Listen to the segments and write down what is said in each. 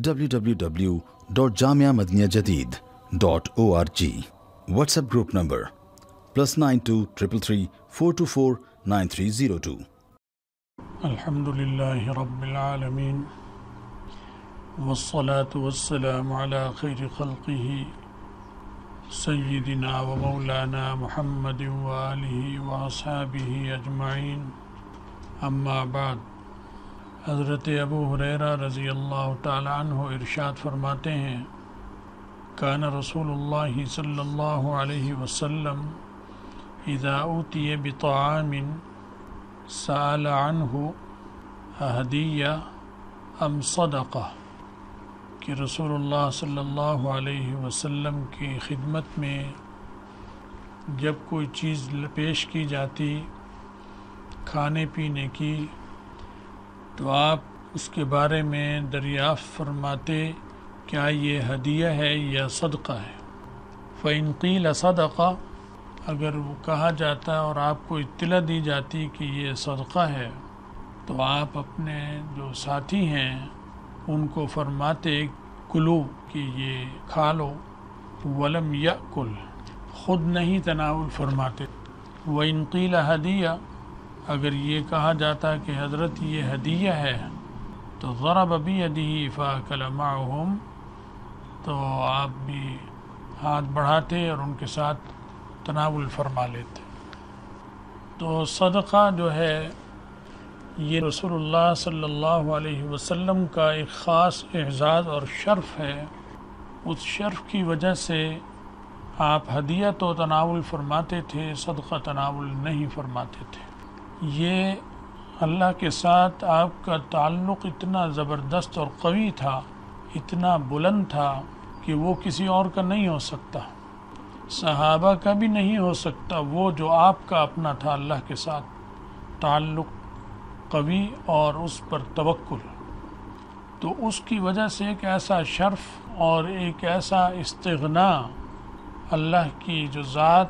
www.jamiamadiniyajadid.org. WhatsApp group number +92 333 424 9302. الحمدللہ رب العالمین والصلاة والسلام على خیر خلقہ سیدنا و مولانا محمد وآلہ واصحابہ اجمعین، اما بعد۔ حضرت ابو ہریرہ رضی اللہ تعالی عنہ ارشاد فرماتے ہیں، کان رسول اللہ صلی اللہ علیہ وسلم اذا اوتی بطعام سأل عنہ ہدیہ ام صدقہ، کہ رسول اللہ صلی اللہ علیہ وسلم کی خدمت میں جب کوئی چیز پیش کی جاتی کھانے پینے کی تو آپ اس کے بارے میں دریافت فرماتے کیا یہ ہدیہ ہے یا صدقہ ہے۔ فَإِن قِيلَ صَدَقَةٌ، اگر وہ کہا جاتا اور آپ کو اطلاع دی جاتی کہ یہ صدقہ ہے تو آپ اپنے جو ساتھی ہیں ان کو فرماتے کلو کہ یہ کھا لو، ولم یأکل، خود نہیں تناول فرماتے۔ وَإِن قِيلَ ہدیہ، اگر یہ کہا جاتا کہ حضرت یہ ہدیہ ہے تو ضرب بیدہ فأکل معہم، تو آپ بھی ہاتھ بڑھاتے اور ان کے ساتھ تناول فرما لیتے۔ تو صدقہ جو ہے یہ رسول اللہ صلی اللہ علیہ وسلم کا ایک خاص اعزاز اور شرف ہے۔ اس شرف کی وجہ سے آپ ہدیہ تو تناول فرماتے تھے، صدقہ تناول نہیں فرماتے تھے۔ یہ اللہ کے ساتھ آپ کا تعلق اتنا زبردست اور قوی تھا، اتنا بلند تھا کہ وہ کسی اور کا نہیں ہو سکتا، صحابہ کا بھی نہیں ہو سکتا، وہ جو آپ کا اپنا تھا اللہ کے ساتھ تعلق قوی اور اس پر توکل، تو اس کی وجہ سے ایک ایسا شرف اور ایک ایسا استغنا اللہ کی جو ذات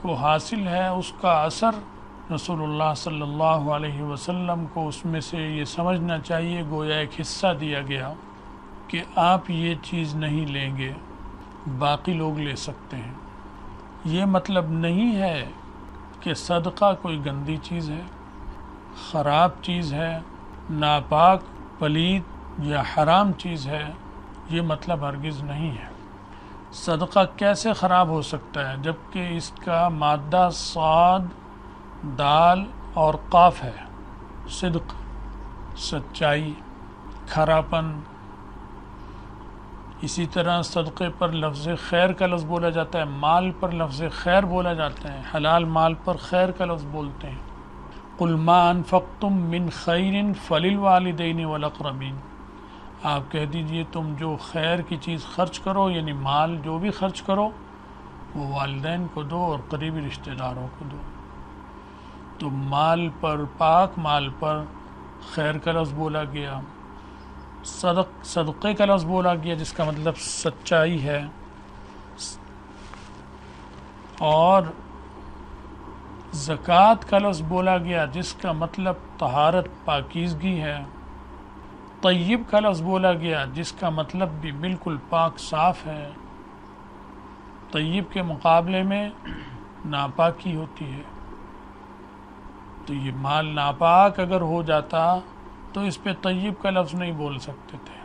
کو حاصل ہے، اس کا اثر رسول اللہ صلی اللہ علیہ وسلم کو اس میں سے یہ سمجھنا چاہیے گویا ایک حصہ دیا گیا کہ آپ یہ چیز نہیں لیں گے، باقی لوگ لے سکتے ہیں۔ یہ مطلب نہیں ہے کہ صدقہ کوئی گندی چیز ہے، خراب چیز ہے، ناپاک، پلید یا حرام چیز ہے، یہ مطلب ہرگز نہیں ہے۔ صدقہ کیسے خراب ہو سکتا ہے جبکہ اس کا مادہ صاد، دال اور قاف ہے، صدق، سچائی، کھراپن۔ اسی طرح صدقے پر لفظ خیر کا لفظ بولا جاتا ہے، مال پر لفظ خیر بولا جاتا ہے، حلال مال پر خیر کا لفظ بولتے ہیں۔ قُلْ مَا أَنفَقْتُم مِّن خَيْرٍ فَلِلْوَالِدَيْنِ وَالْأَقْرَبِينَ، آپ کہہ دیجئے تم جو خیر کی چیز خرچ کرو، یعنی مال جو بھی خرچ کرو وہ والدین کو دو اور قریبی رشتہ داروں کو دو۔ تو مال پر، پاک مال پر خیر کا لفظ بولا گیا، صدقے کا لفظ بولا گیا جس کا مطلب سچائی ہے، اور زکوٰۃ کا لفظ بولا گیا جس کا مطلب طہارت، پاکیزگی ہے، طیب کا لفظ بولا گیا جس کا مطلب بھی بالکل پاک صاف ہے۔ طیب کے مقابلے میں ناپاکی ہوتی ہے، تو یہ مال ناپاک اگر ہو جاتا تو اس پہ طیب کا لفظ نہیں بول سکتے تھے۔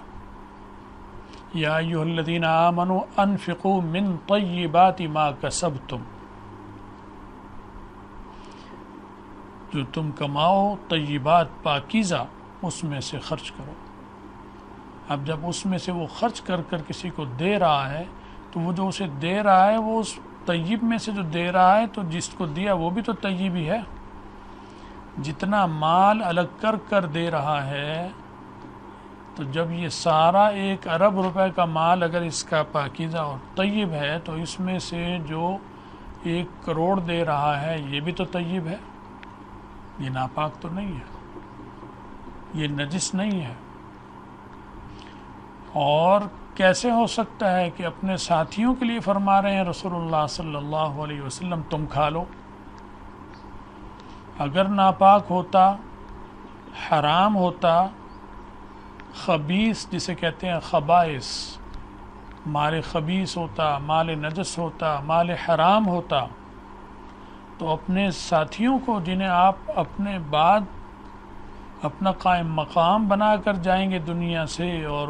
یا ایھا الذین آمنوا انفقوا من طیبات ما کسبتم، جو تم کماؤ طیبات پاکیزہ اس میں سے خرچ کرو۔ اب جب اس میں سے وہ خرچ کر کر کسی کو دے رہا ہے تو وہ جو اسے دے رہا ہے وہ اس طیب میں سے جو دے رہا ہے تو جس کو دیا وہ بھی تو طیب ہی ہے۔ جتنا مال الگ کر کر دے رہا ہے تو جب یہ سارا 1 ارب روپے کا مال اگر اس کا پاکیزہ اور طیب ہے تو اس میں سے جو 1 کروڑ دے رہا ہے یہ بھی تو طیب ہے، یہ ناپاک تو نہیں ہے، یہ نجس نہیں ہے۔ اور کیسے ہو سکتا ہے کہ اپنے ساتھیوں کے لیے فرما رہے ہیں رسول اللہ صلی اللہ علیہ وسلم تم کھا لو؟ اگر ناپاک ہوتا، حرام ہوتا، خبیث جسے کہتے ہیں خبائث، مال خبیث ہوتا، مال نجس ہوتا، مال حرام ہوتا، تو اپنے ساتھیوں کو جنہیں آپ اپنے بعد اپنا قائم مقام بنا کر جائیں گے دنیا سے، اور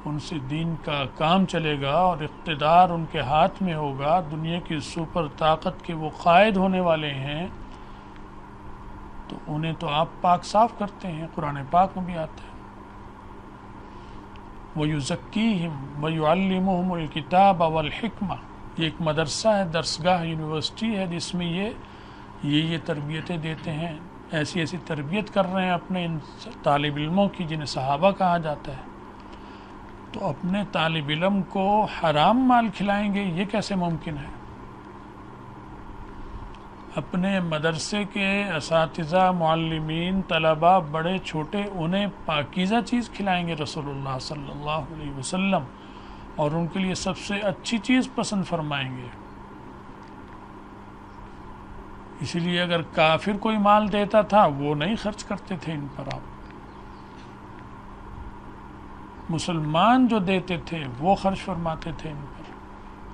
ان سے دین کا کام چلے گا اور اقتدار ان کے ہاتھ میں ہوگا، دنیا کی سپر طاقت کے وہ قائد ہونے والے ہیں، تو انہیں تو آپ پاک صاف کرتے ہیں، قرآن پاک میں بھی آتا ہے وَيُزَكِّيهِمْ وَيُعَلِّمُهُمُ الْكِتَابَ وَالْحِكْمَةَ، یہ ایک مدرسہ ہے، درسگاہ، یونیورسٹی ہے جس میں یہ تربیتیں دیتے ہیں، ایسی تربیت کر رہے ہیں اپنے ان طالب علموں کی جنہیں صحابہ کہا جاتا ہے، تو اپنے طالب علم کو حرام مال کھلائیں گے، یہ کیسے ممکن ہے؟ اپنے مدرسے کے اساتذہ، معلمین، طلباء، بڑے چھوٹے، انہیں پاکیزہ چیز کھلائیں گے رسول اللہ صلی اللہ علیہ وسلم، اور ان کے لیے سب سے اچھی چیز پسند فرمائیں گے۔ اسی لیے اگر کافر کوئی مال دیتا تھا وہ نہیں خرچ کرتے تھے ان پر، آپ مسلمان جو دیتے تھے وہ خرچ فرماتے تھے ان پر،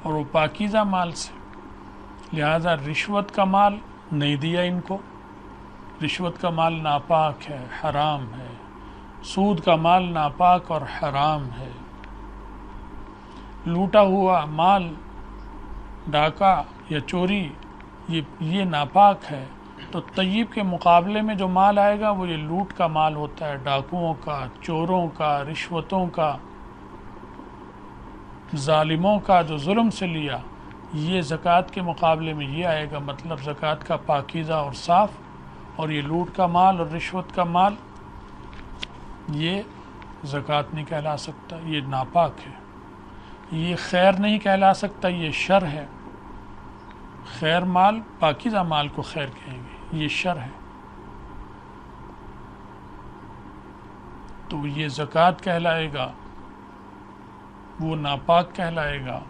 اور وہ پاکیزہ مال سے۔ لہذا رشوت کا مال نہیں دیا ان کو، رشوت کا مال ناپاک ہے، حرام ہے، سود کا مال ناپاک اور حرام ہے، لوٹا ہوا مال، ڈاکہ یا چوری یہ ناپاک ہے، تو طیب کے مقابلے میں جو مال آئے گا وہ یہ لوٹ کا مال ہوتا ہے، ڈاکوؤں کا، چوروں کا، رشوتوں کا، ظالموں کا جو ظلم سے لیا، یہ زکوٰۃ کے مقابلے میں یہ آئے گا، مطلب زکوٰۃ کا پاکیزہ اور صاف، اور یہ لوٹ کا مال اور رشوت کا مال یہ زکوٰۃ نہیں کہلا سکتا، یہ ناپاک ہے، یہ خیر نہیں کہلا سکتا، یہ شر ہے۔ خیر مال، پاکیزہ مال کو خیر کہیں گے، یہ شر ہے، تو یہ زکوٰۃ کہلائے گا، وہ ناپاک کہلائے گا،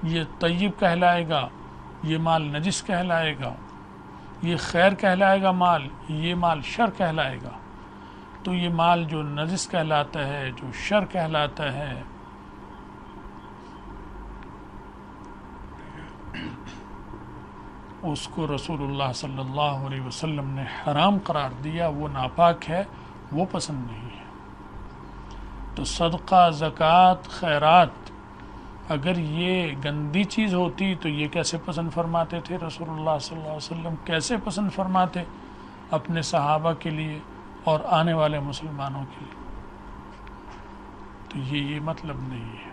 یہ طیب کہلائے گا، یہ مال نجس کہلائے گا، یہ خیر کہلائے گا مال، یہ مال شر کہلائے گا۔ تو یہ مال جو نجس کہلاتا ہے، جو شر کہلاتا ہے، اس کو رسول اللہ صلی اللہ علیہ وسلم نے حرام قرار دیا، وہ ناپاک ہے، وہ پسند نہیں ہے۔ تو صدقہ، زکوٰۃ، خیرات اگر یہ گندی چیز ہوتی تو یہ کیسے پسند فرماتے تھے رسول اللہ صلی اللہ علیہ وسلم، کیسے پسند فرماتے اپنے صحابہ کے لیے اور آنے والے مسلمانوں کے لیے؟ تو یہ مطلب نہیں ہے،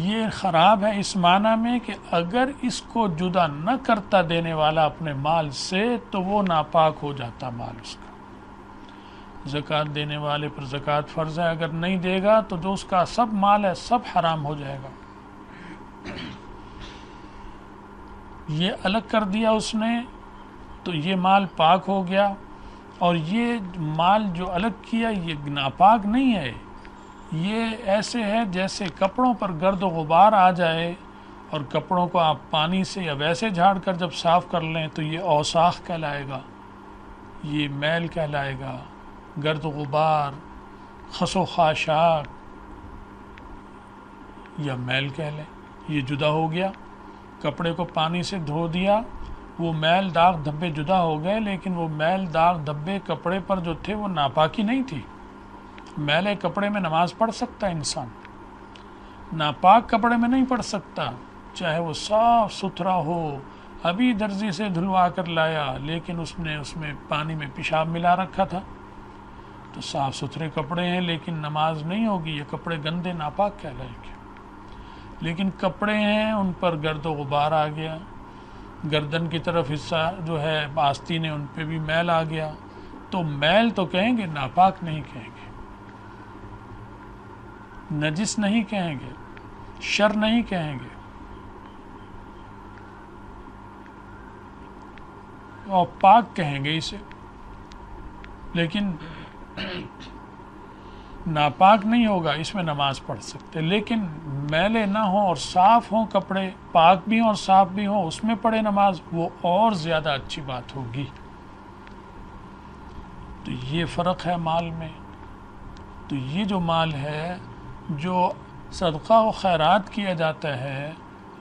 یہ خراب ہے اس معنی میں کہ اگر اس کو جدا نہ کرتا دینے والا اپنے مال سے تو وہ ناپاک ہو جاتا مال اس کا۔ زکوٰۃ دینے والے پر زکوٰۃ فرض ہے، اگر نہیں دے گا تو جو اس کا سب مال ہے سب حرام ہو جائے گا۔ یہ الگ کر دیا اس نے تو یہ مال پاک ہو گیا، اور یہ مال جو الگ کیا یہ ناپاک نہیں ہے، یہ ایسے ہے جیسے کپڑوں پر گرد و غبار آ جائے اور کپڑوں کو آپ پانی سے یا ویسے جھاڑ کر جب صاف کر لیں تو یہ اوساخ کہلائے گا، یہ میل کہلائے گا، گرد و غبار، خس و خاشاک یا میل کہہ لیں، یہ جدا ہو گیا۔ کپڑے کو پانی سے دھو دیا، وہ میل داغ دھبے جدا ہو گئے، لیکن وہ میل داغ دھبے کپڑے پر جو تھے وہ ناپاکی نہیں تھی۔ میلے کپڑے میں نماز پڑھ سکتا انسان، ناپاک کپڑے میں نہیں پڑھ سکتا، چاہے وہ صاف ستھرا ہو، ابھی درزی سے دھلوا کر لایا لیکن اس نے اس میں پانی میں پیشاب ملا رکھا تھا، تو صاف ستھرے کپڑے ہیں لیکن نماز نہیں ہوگی، یہ کپڑے گندے ناپاک کہلائیں گے۔ لیکن کپڑے ہیں ان پر گرد و غبار آ گیا، گردن کی طرف حصہ جو ہے آستین ہے ان پہ بھی میل آ گیا، تو میل تو کہیں گے، ناپاک نہیں کہیں گے، نجس نہیں کہیں گے، شر نہیں کہیں گے، اور پاک کہیں گے اسے، لیکن ناپاک نہیں ہوگا، اس میں نماز پڑھ سکتے، لیکن میلے نہ ہوں اور صاف ہوں کپڑے، پاک بھی ہوں اور صاف بھی ہوں، اس میں پڑھے نماز، وہ اور زیادہ اچھی بات ہوگی۔ تو یہ فرق ہے مال میں۔ تو یہ جو مال ہے جو صدقہ و خیرات کیا جاتا ہے،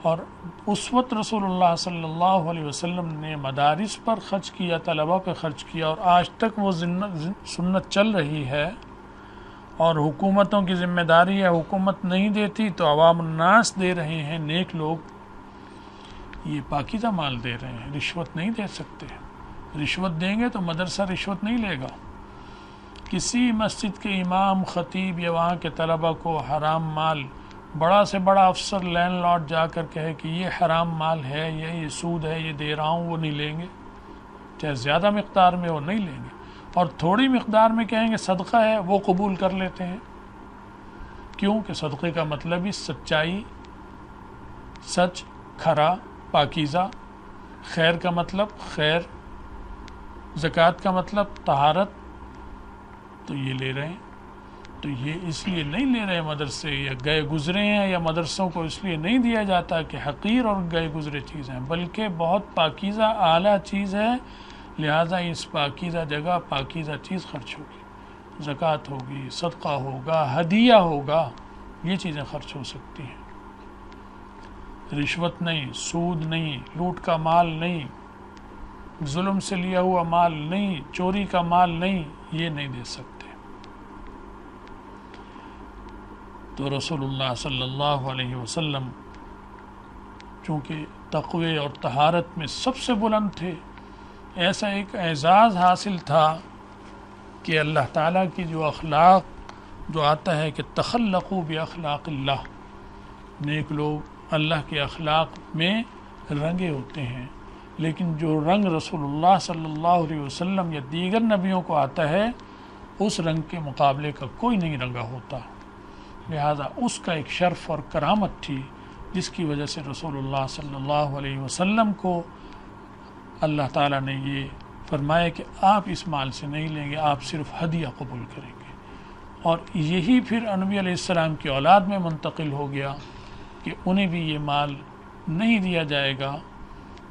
اور اس وقت رسول اللہ صلی اللہ علیہ وسلم نے مدارس پر خرچ کیا، طلبہ پہ خرچ کیا، اور آج تک وہ سنت چل رہی ہے، اور حکومتوں کی ذمہ داری ہے، حکومت نہیں دیتی تو عوام الناس دے رہے ہیں، نیک لوگ یہ پاکیزہ مال دے رہے ہیں، رشوت نہیں دے سکتے۔ رشوت دیں گے تو مدرسہ رشوت نہیں لے گا۔ کسی مسجد کے امام، خطیب یا وہاں کے طلبہ کو حرام مال بڑا سے بڑا افسر لینڈ لارڈ جا کر کہے کہ یہ حرام مال ہے، یہ سود ہے، یہ دے رہا ہوں، وہ نہیں لیں گے، چاہے زیادہ مقدار میں وہ نہیں لیں گے، اور تھوڑی مقدار میں کہیں گے صدقہ ہے، وہ قبول کر لیتے ہیں۔ کیوں کہ صدقے کا مطلب ہی سچائی، سچ، کھرا، پاکیزہ، خیر کا مطلب خیر، زکوٰۃ کا مطلب طہارت، تو یہ لے رہے ہیں۔ تو یہ اس لیے نہیں لے رہے مدرسے یا گئے گزرے ہیں، یا مدرسوں کو اس لیے نہیں دیا جاتا کہ حقیر اور گئے گزرے چیز ہیں، بلکہ بہت پاکیزہ اعلیٰ چیز ہے، لہٰذا اس پاکیزہ جگہ پاکیزہ چیز خرچ ہوگی، زکوٰۃ ہوگی، صدقہ ہوگا، ہدیہ ہوگا، یہ چیزیں خرچ ہو سکتی ہیں۔ رشوت نہیں، سود نہیں، لوٹ کا مال نہیں، ظلم سے لیا ہوا مال نہیں، چوری کا مال نہیں، یہ نہیں دے سکتے۔ تو رسول اللہ صلی اللہ علیہ وسلم چونکہ تقوی اور طہارت میں سب سے بلند تھے، ایسا ایک اعزاز حاصل تھا کہ اللہ تعالیٰ کی جو اخلاق جو آتا ہے کہ تخلقوا باخلاق اللہ، نیک لوگ اللہ کے اخلاق میں رنگے ہوتے ہیں، لیکن جو رنگ رسول اللہ صلی اللہ علیہ وسلم یا دیگر نبیوں کو آتا ہے اس رنگ کے مقابلے کا کوئی نہیں رنگا ہوتا، لہذا اس کا ایک شرف اور کرامت تھی، جس کی وجہ سے رسول اللہ صلی اللہ علیہ وسلم کو اللہ تعالیٰ نے یہ فرمایا کہ آپ اس مال سے نہیں لیں گے، آپ صرف ہدیہ قبول کریں گے، اور یہی پھر نبی علیہ السلام کی اولاد میں منتقل ہو گیا کہ انہیں بھی یہ مال نہیں دیا جائے گا،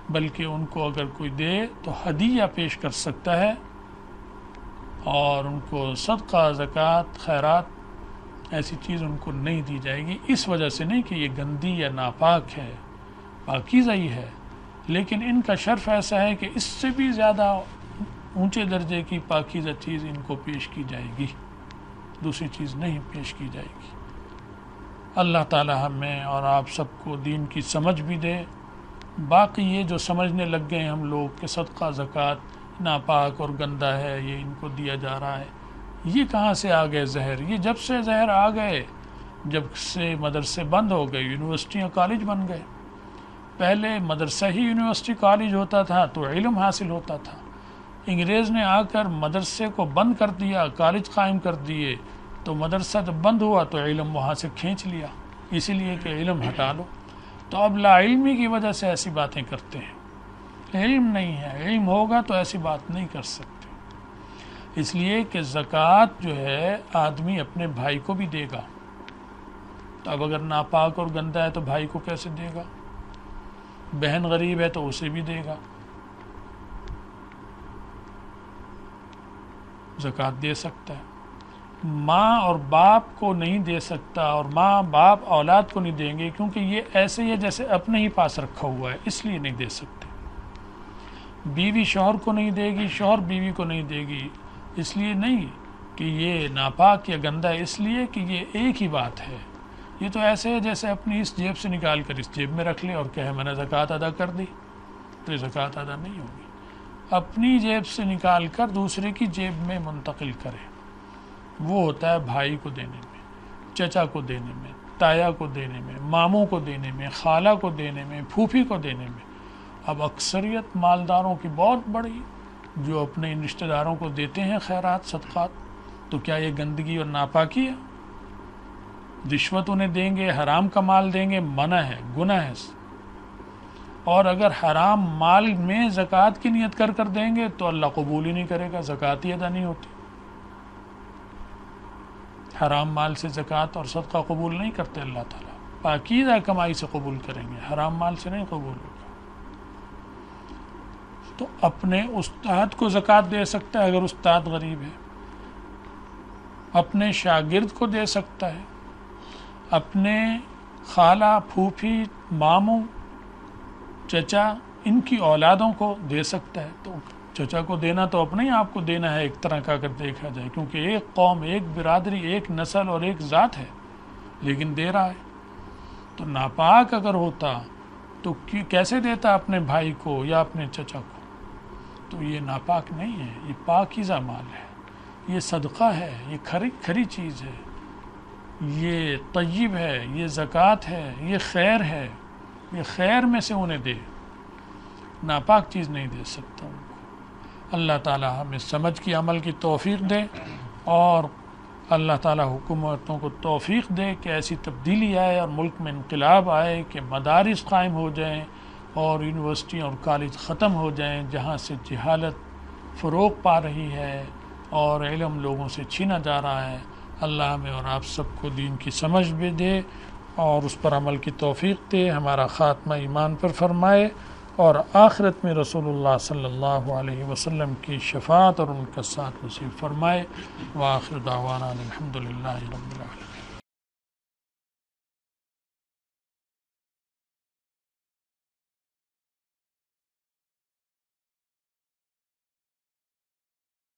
بلکہ ان کو اگر کوئی دے تو ہدیہ پیش کر سکتا ہے، اور ان کو صدقہ، زکوٰۃ، خیرات ایسی چیز ان کو نہیں دی جائے گی، اس وجہ سے نہیں کہ یہ گندی یا ناپاک ہے، پاکیزہ ہی ہے، لیکن ان کا شرف ایسا ہے کہ اس سے بھی زیادہ اونچے درجے کی پاکیزہ چیز ان کو پیش کی جائے گی، دوسری چیز نہیں پیش کی جائے گی۔ اللہ تعالی ہمیں اور آپ سب کو دین کی سمجھ بھی دے۔ باقی یہ جو سمجھنے لگ گئے ہم لوگ کہ صدقہ، زکوٰۃ ناپاک اور گندہ ہے، یہ ان کو دیا جا رہا ہے، یہ کہاں سے آ گئے زہر؟ یہ جب سے زہر آ گئے، جب سے مدرسے بند ہو گئے، یونیورسٹیاں کالج بن گئے۔ پہلے مدرسہ ہی یونیورسٹی کالج ہوتا تھا تو علم حاصل ہوتا تھا، انگریز نے آ کر مدرسے کو بند کر دیا، کالج قائم کر دیے، تو مدرسہ جب بند ہوا تو علم وہاں سے کھینچ لیا، اسی لیے کہ علم ہٹا لو۔ تو اب لا علمی کی وجہ سے ایسی باتیں کرتے ہیں، علم نہیں ہے، علم ہوگا تو ایسی بات نہیں کر سکتے، اس لیے کہ زکوٰۃ جو ہے آدمی اپنے بھائی کو بھی دے گا، تو اب اگر ناپاک اور گندہ ہے تو بھائی کو کیسے دے گا؟ بہن غریب ہے تو اسے بھی دے گا، زکوٰۃ دے سکتا ہے۔ ماں اور باپ کو نہیں دے سکتا، اور ماں باپ اولاد کو نہیں دیں گے، کیونکہ یہ ایسے ہی ہے جیسے اپنے ہی پاس رکھا ہوا ہے، اس لیے نہیں دے سکتے۔ بیوی شوہر کو نہیں دے گی، شوہر بیوی کو نہیں دے گی، اس لیے نہیں کہ یہ ناپاک یا گندہ ہے، اس لیے کہ یہ ایک ہی بات ہے۔ یہ تو ایسے ہے جیسے اپنی اس جیب سے نکال کر اس جیب میں رکھ لے اور کہے میں نے زکوٰۃ ادا کر دی، تو یہ زکوٰۃ ادا نہیں ہوگی۔ اپنی جیب سے نکال کر دوسرے کی جیب میں منتقل کرے، وہ ہوتا ہے بھائی کو دینے میں، چچا کو دینے میں، تایا کو دینے میں، ماموں کو دینے میں، خالہ کو دینے میں، پھوپھی کو دینے میں۔ اب اکثریت مالداروں کی بہت بڑی جو اپنے ان رشتہ داروں کو دیتے ہیں خیرات، صدقات، تو کیا یہ گندگی اور ناپاکی ہے؟ رشوت انہیں دیں گے، حرام کا مال دیں گے، منع ہے، گناہ ہے۔ اور اگر حرام مال میں زکوٰۃ کی نیت کر کر دیں گے تو اللہ قبول ہی نہیں کرے گا، زکوٰۃ ہی ادا نہیں ہوتی۔ حرام مال سے زکوٰۃ اور صدقہ قبول نہیں کرتے اللہ تعالیٰ، پاکیزہ کمائی سے قبول کریں گے، حرام مال سے نہیں قبول ہوگا۔ تو اپنے استاد کو زکوٰۃ دے سکتا ہے اگر استاد غریب ہے، اپنے شاگرد کو دے سکتا ہے، اپنے خالہ، پھوپھی، ماموں، چچا، ان کی اولادوں کو دے سکتا ہے۔ تو چچا کو دینا تو اپنے ہی آپ کو دینا ہے ایک طرح کا اگر دیکھا جائے، کیونکہ ایک قوم، ایک برادری، ایک نسل اور ایک ذات ہے، لیکن دے رہا ہے۔ تو ناپاک اگر ہوتا تو کیسے دیتا اپنے بھائی کو یا اپنے چچا کو؟ تو یہ ناپاک نہیں ہے، یہ پاکیزہ مال ہے، یہ صدقہ ہے، یہ کھری چیز ہے، یہ طیب ہے، یہ زکوٰۃ ہے، یہ خیر ہے، یہ خیر میں سے انہیں دے، ناپاک چیز نہیں دے سکتا ان کو۔ اللہ تعالی ہمیں سمجھ کی عمل کی توفیق دے، اور اللہ تعالی حکومتوں کو توفیق دے کہ ایسی تبدیلی آئے اور ملک میں انقلاب آئے کہ مدارس قائم ہو جائیں اور یونیورسٹیاں اور کالج ختم ہو جائیں جہاں سے جہالت فروغ پا رہی ہے اور علم لوگوں سے چھینا جا رہا ہے۔ اللہ ہمیں اور آپ سب کو دین کی سمجھ بھی دے اور اس پر عمل کی توفیق دے، ہمارا خاتمہ ایمان پر فرمائے، اور آخرت میں رسول اللہ صلی اللہ علیہ وسلم کی شفاعت اور ان کا ساتھ نصیب فرمائے۔ وآخر دعوانا الحمدللہ رب العالمین۔